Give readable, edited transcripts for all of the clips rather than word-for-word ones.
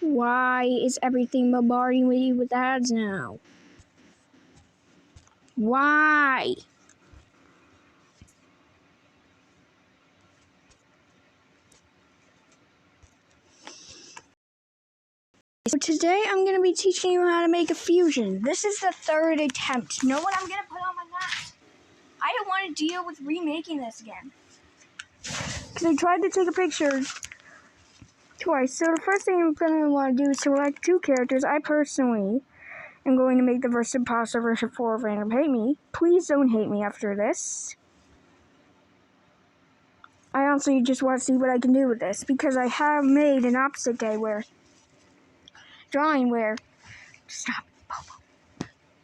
Why is everything bombarding me with ads now? Why? So today I'm going to be teaching you how to make a fusion. This is the third attempt. Know what I'm going to put on my mask? I don't want to deal with remaking this again. Because I tried to take a picture twice. So the first thing I'm going to want to do is select two characters. I personally am going to make the version Imposter version 4 of Random Hate Me. Please don't hate me after this. I honestly just want to see what I can do with this. Because I have made an opposite day drawing where... Stop.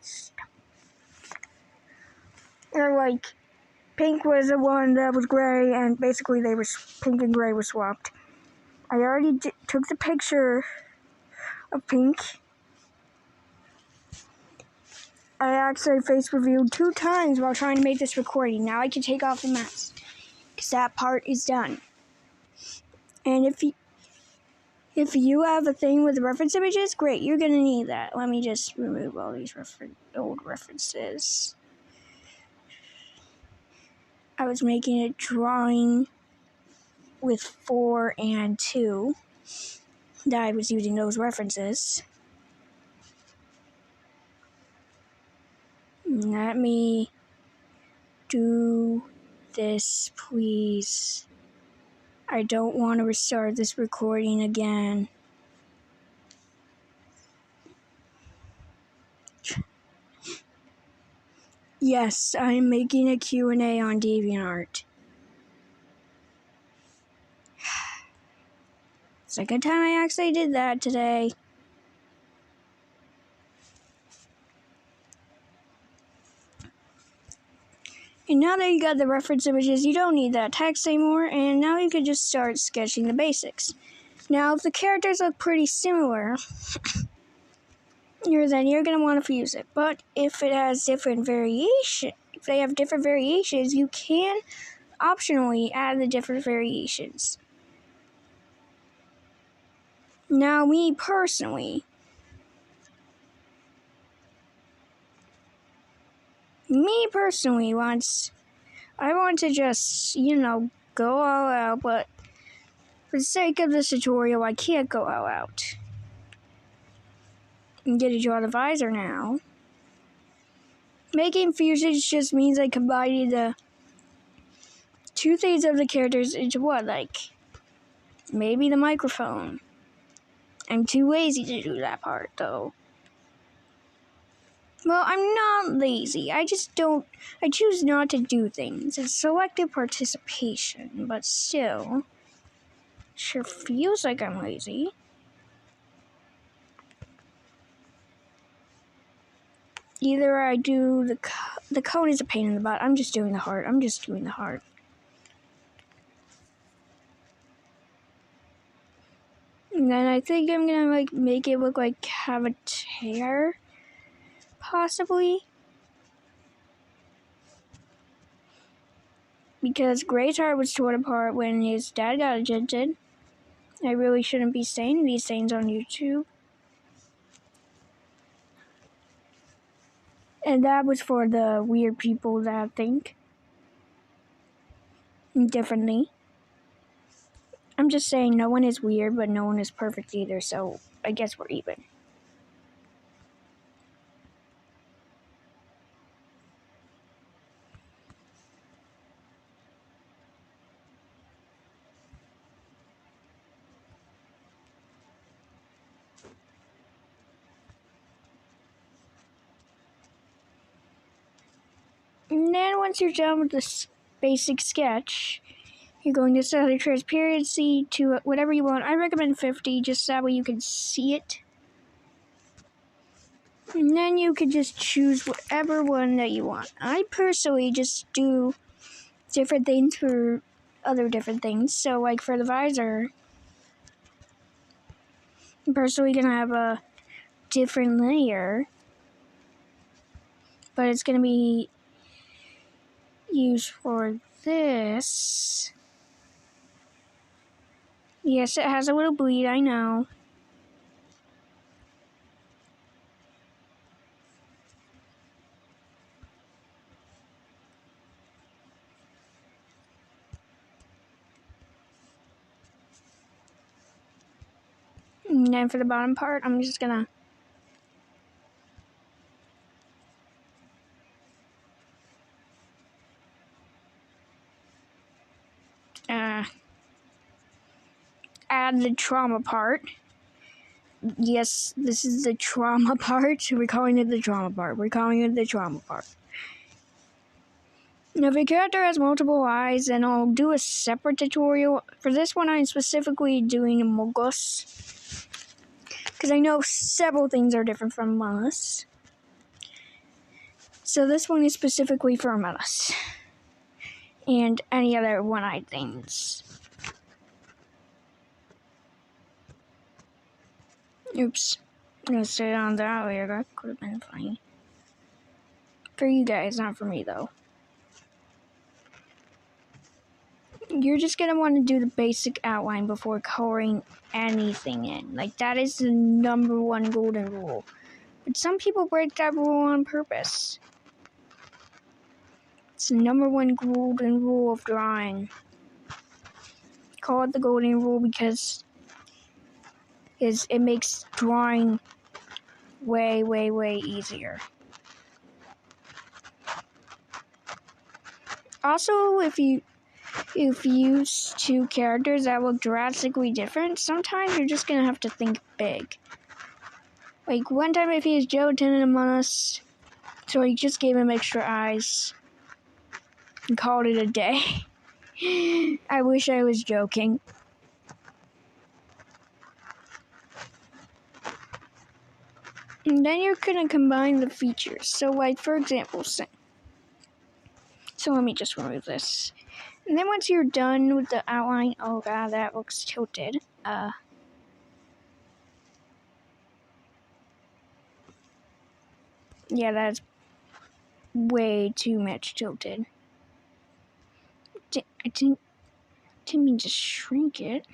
Stop. Or like... Pink was the one that was gray, and basically pink and gray were swapped. I already took the picture of pink. I actually face reviewed 2 times while trying to make this recording. Now I can take off the mask, because that part is done. And if you have a thing with reference images, great, you're going to need that. Let me just remove all these old references. I was making a drawing with 4 and 2 that I was using those references. Let me do this, please. I don't want to restart this recording again. Yes, I'm making a Q&A on DeviantArt. Second time I actually did that today. And now that you got the reference images, you don't need that text anymore, and now you can just start sketching the basics. Now, if the characters look pretty similar, then you're going to want to fuse it. But if it has different variation, if they have different variations, you can optionally add the different variations. Now, me personally, I want to just, go all out, but for the sake of this tutorial, I can't go all out. I'm going to draw the visor now. Making fusions just means I combining the 2 things of the characters into one, like maybe the microphone. I'm too lazy to do that part, though. Well, I'm not lazy. I choose not to do things. It's selective participation, but still, sure feels like I'm lazy. Either I do the cone is a pain in the butt. I'm just doing the heart. And then I think I'm gonna make it look like have a tear, possibly. Because Gray's heart was torn apart when his dad got ejected. I really shouldn't be saying these things on YouTube. And that was for the weird people that think differently. I'm just saying no one is weird, but no one is perfect either, so I guess we're even. And then once you're done with this basic sketch, you're going to set the transparency to whatever you want. I recommend 50, just that way you can see it. And then you can just choose whatever one that you want. I personally just do different things for other different things. So like for the visor, I'm personally going to have a different layer. But it's going to be used for this. Yes, it has a little bleed, I know. And then for the bottom part, I'm just gonna add the trauma part. Yes, this is the trauma part. We're calling it the trauma part. Now, if a character has multiple eyes, then I'll do a separate tutorial. For this one, I'm specifically doing Among Us, because I know several things are different from Among Us. So this one is specifically for Among Us, and any other one-eyed things. Oops. I'm gonna sit on that later. That could have been funny. For you guys, not for me, though. You're just gonna want to do the basic outline before coloring anything in. Like, that is the #1 golden rule. But some people break that rule on purpose. It's the #1 golden rule of drawing. Call it the golden rule because it makes drawing way, way, way easier. Also, if you use two characters that look drastically different, sometimes you're just gonna have to think big. Like, one time if he used Gelatin in Among Us, so he just gave him extra eyes and called it a day. I wish I was joking. And then you're gonna combine the features. So, like, for example, so let me just remove this. And then once you're done with the outline, oh god, that looks tilted. Yeah, that's way too much tilted. I didn't mean to shrink it.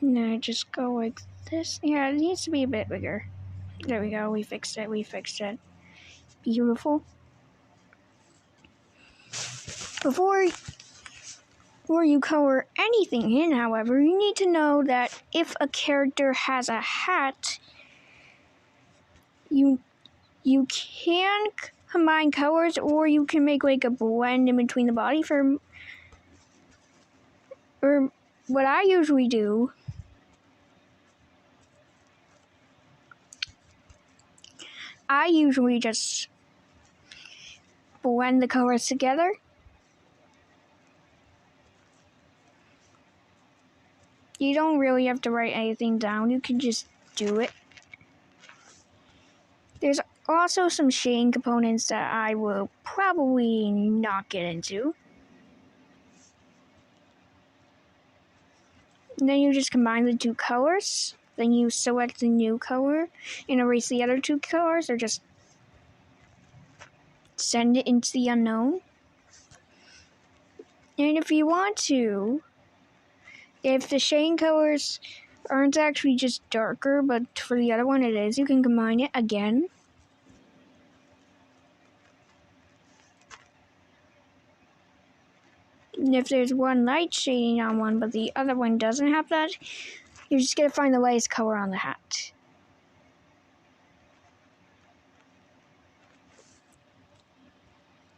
No, just go like this. Yeah, it needs to be a bit bigger. There we go, we fixed it. Beautiful. Before you color anything in, however, you need to know that if a character has a hat, you can combine colors, or you can make like a blend in between the body. Or what I usually do, I usually just blend the colors together. You don't really have to write anything down, you can just do it. There's also some shading components that I will probably not get into. And then you just combine the two colors. Then you select the new color and erase the other two colors, or just send it into the unknown. And if you want to, if the shading colors aren't actually just darker, but for the other one it is, you can combine it again. And if there's one light shading on one, but the other one doesn't have that, you're just gonna find the lightest color on the hat.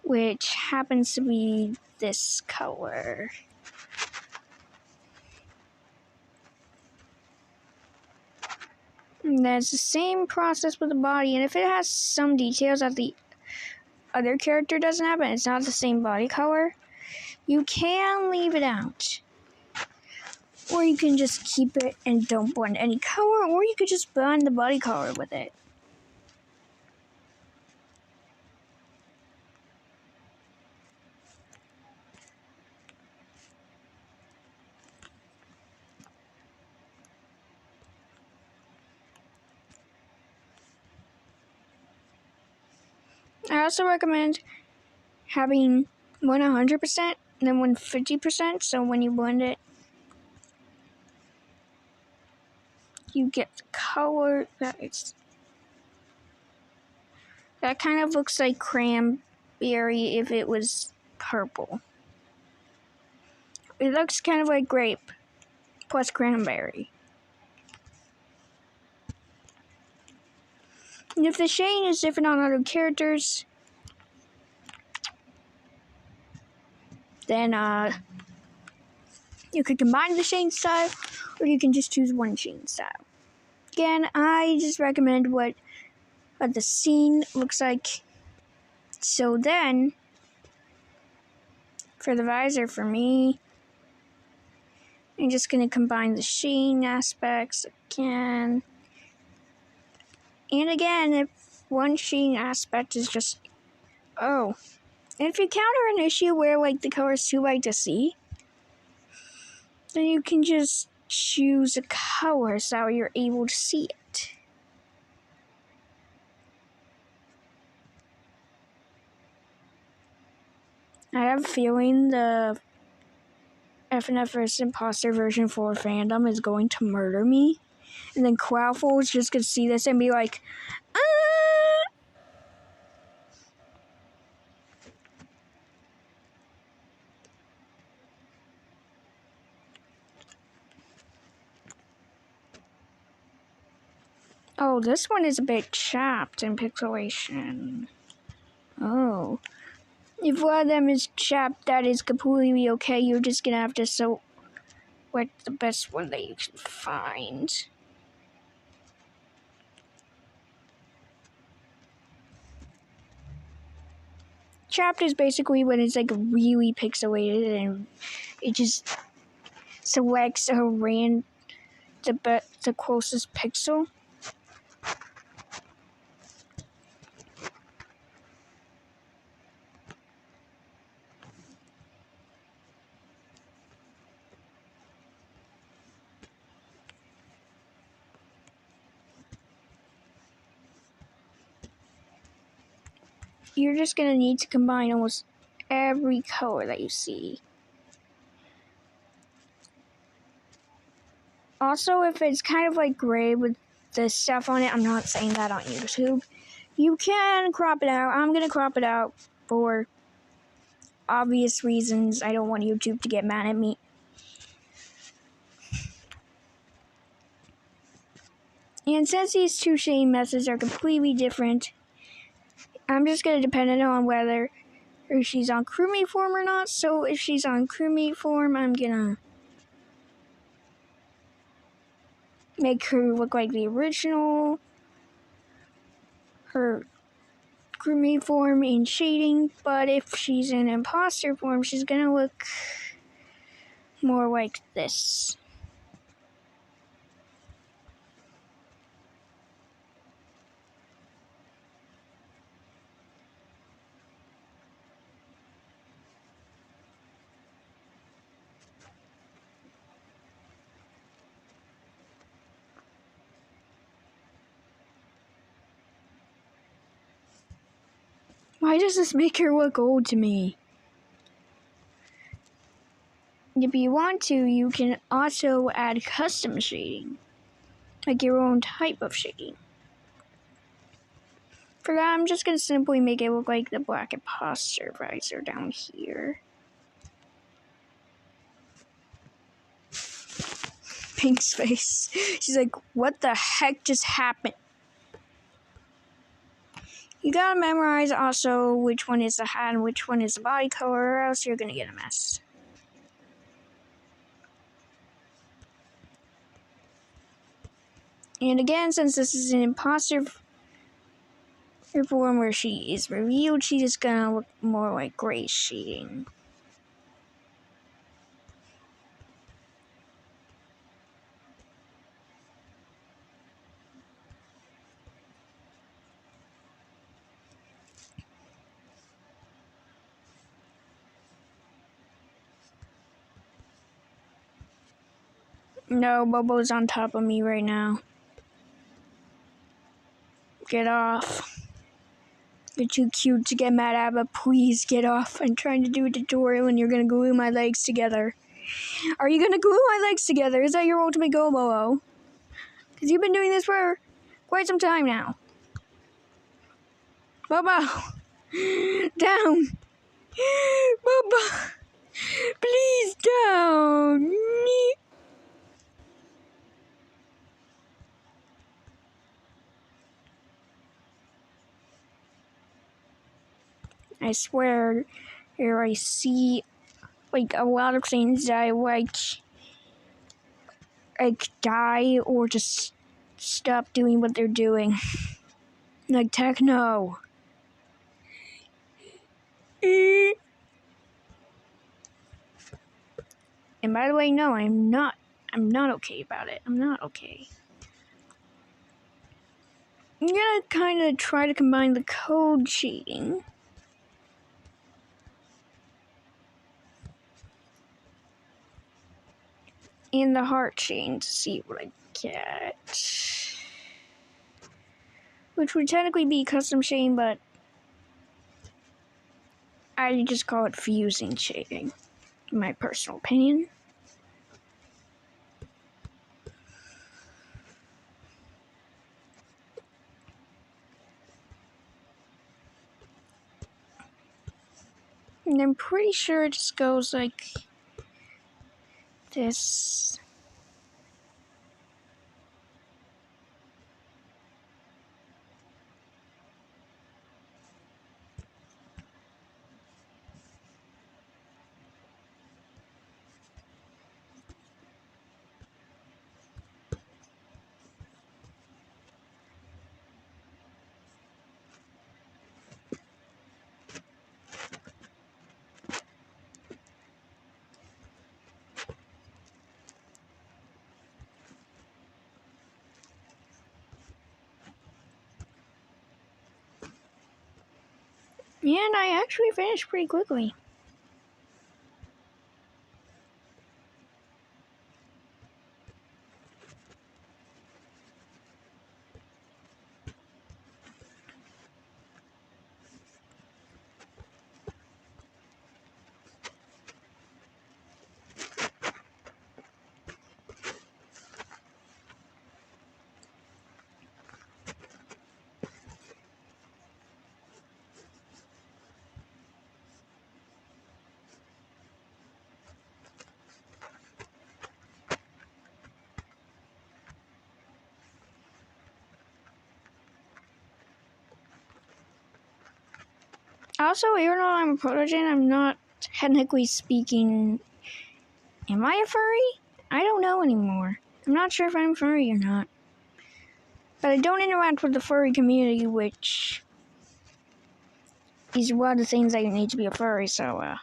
Which happens to be this color. And that's the same process with the body, and if it has some details that the other character doesn't have, and it's not the same body color, you can leave it out. Or you can just keep it and don't blend any color, or you could just blend the body color with it. I also recommend having one 100% and then one 50%, so when you blend it, you get the color that kind of looks like berry if it was purple. It looks kind of like grape plus cranberry. And if the shading is different on other characters, then you could combine the shading style, or you can just choose one shading style. Again, I just recommend what the scene looks like. So then, for the visor, for me, I'm just going to combine the shading aspects again. And again, if one shading aspect is just, and if you counter an issue where like the color is too light to see, then you can just choose a color so you're able to see it. I have a feeling the FNF vs. Imposter version 4 fandom is going to murder me. And then Quaffle is just going to see this and be like, Oh, this one is a bit chapped in pixelation. Oh. If one of them is chapped, that is completely okay. You're just going to have to select the best one that you can find. Chapped is basically when it's like really pixelated and it just selects the closest pixel. You're just going to need to combine almost every color that you see. Also, if it's kind of like gray with the stuff on it, I'm not saying that on YouTube, you can crop it out. I'm going to crop it out for obvious reasons. I don't want YouTube to get mad at me. And since these two shading methods are completely different, I'm just going to depend on whether she's on crewmate form or not. So if she's on crewmate form, I'm going to make her look like the original. Her crewmate form in shading. But if she's in imposter form, she's going to look more like this. Why does this make her look old to me? If you want to, you can also add custom shading, like your own type of shading. For that, I'm just going to simply make it look like the black imposter visor down here. Pink's face. She's like, what the heck just happened? You gotta memorize also which one is the hat and which one is the body color, or else you're gonna get a mess. And again, since this is an imposter form where she is revealed, she's just gonna look more like gray shading. No, Bobo's on top of me right now. Get off. You're too cute to get mad at, but please get off. I'm trying to do a tutorial and you're gonna glue my legs together. Are you gonna glue my legs together? Is that your ultimate goal, Bobo? Because you've been doing this for quite some time now. Bobo! Down. Baba. Please down. I swear, here I see like a lot of things that I like die or just stop doing what they're doing. Like techno. And by the way, no, I'm not okay about it. I'm not okay. I'm gonna kind of try to combine the code cheating and the heart chain to see what I get. Which would technically be custom chain, but I just call it fusing shading, in my personal opinion. And I'm pretty sure it just goes like this. And I actually finished pretty quickly. Also, even though I'm a protogen, I'm not technically speaking. Am I a furry? I don't know anymore. I'm not sure if I'm a furry or not. But I don't interact with the furry community, which is one of the things that you need to be a furry, so, am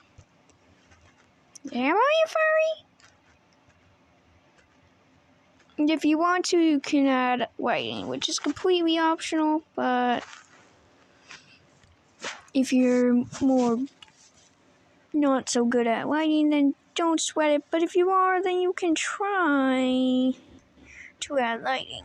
I a furry? And if you want to, you can add lighting, which is completely optional, but if you're more not so good at lighting, then don't sweat it. But if you are, then you can try to add lighting.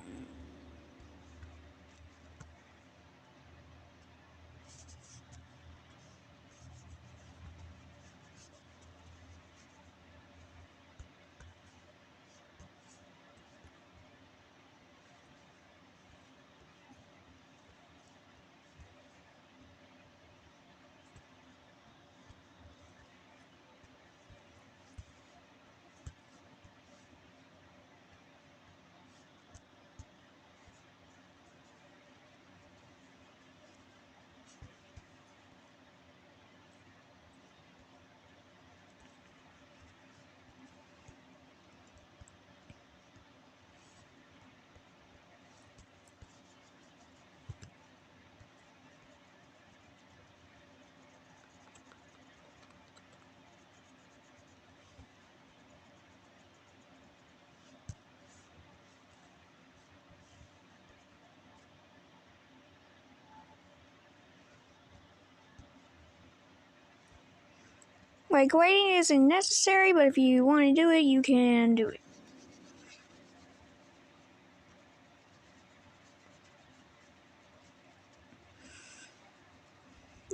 Like, lighting isn't necessary, but if you want to do it, you can do it.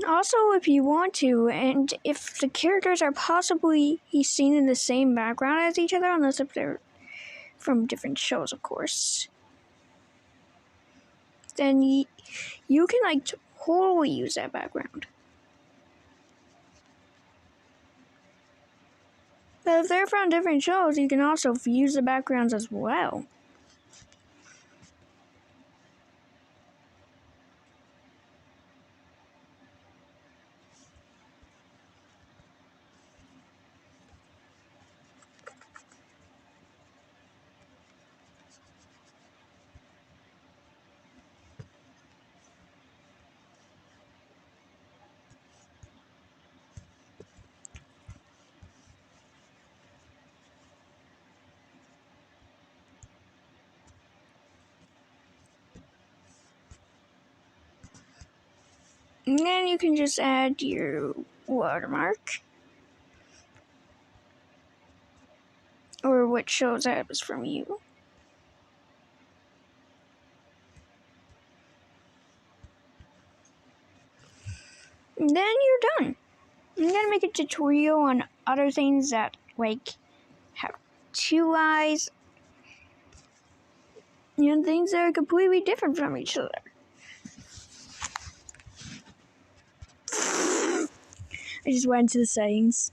Also, if you want to, and if the characters are possibly seen in the same background as each other, unless if they're from different shows, of course, then you can, like, totally use that background. But if they're from different shows, you can also use the backgrounds as well. And then you can just add your watermark. Or what shows that it was from you. And then you're done. I'm gonna make a tutorial on other things that like have two eyes and things that are completely different from each other. I just went into the settings.